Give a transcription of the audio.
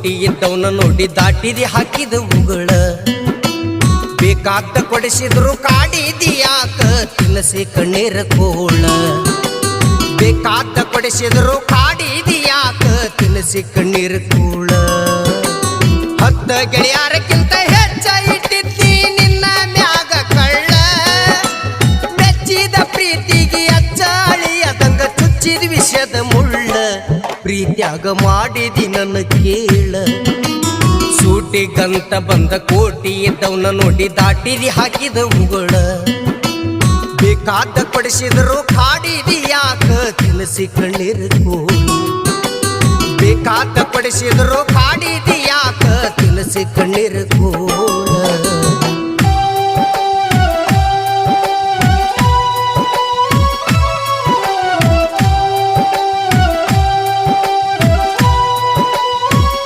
ಕೋಟಿ ಇದ್ದವನ ನೋಡಿ ದಾಟಿದಿ ಹಾಕಿದ ಉಗುಳ ಬೇಕಾದ ಕೊಡಿಸಿದ್ರು ಕಾಡಿದಿಯಾಕ ತಿನ್ನಸಿ ಕಣ್ಣೀರ ಕೋಳ ಬೇಕಾದ ಕೊಡಿಸಿದ್ರು ಕಾಡಿದಿಯಾಕ ತಿನ್ನಸಿ ಕಣ್ಣೀರ ಕೋಳ ಹತ್ತ ಗೆಳೆಯರಕ್ಕಿಂತ ಹೆಚ್ಚ ಇಟ್ಟಿದ್ದಿ ನಿನ್ನ ಮ್ಯಾಗ ಕಳ್ಳ ಮೆಚ್ಚಿದ ಪ್ರೀತಿಗೆ ಅಚ್ಚಳಿಯದಂಗ ಚುಚ್ಚಿದ ವಿಷದ ಮುಳ್ಳ ಪ್ರೀತ್ಯಾಗ ಮಾಡಿದಿ ನನ್ನ ಕೇಳ ಸೂಟಿಗಂತ ಬಂದ ಕೋಟಿ ಇದ್ದವನ ನೋಡಿ ದಾಟಿದಿ ಹಾಕಿದ ಉಗುಳ ಬೇಕಾದ ಕೊಡಿಸಿದ್ರು ಕಾಡಿದಿ ಯಾಕ ತಿನ್ನಸಿ ಕಣ್ಣೀರ ಕೋಳ ಬೇಕಾದ ಕೊಡಿಸಿದ್ರು ಕಾಡಿದಿ ಯಾಕ ತಿನ್ನಸಿ ಕಣ್ಣೀರ ಕೋಳ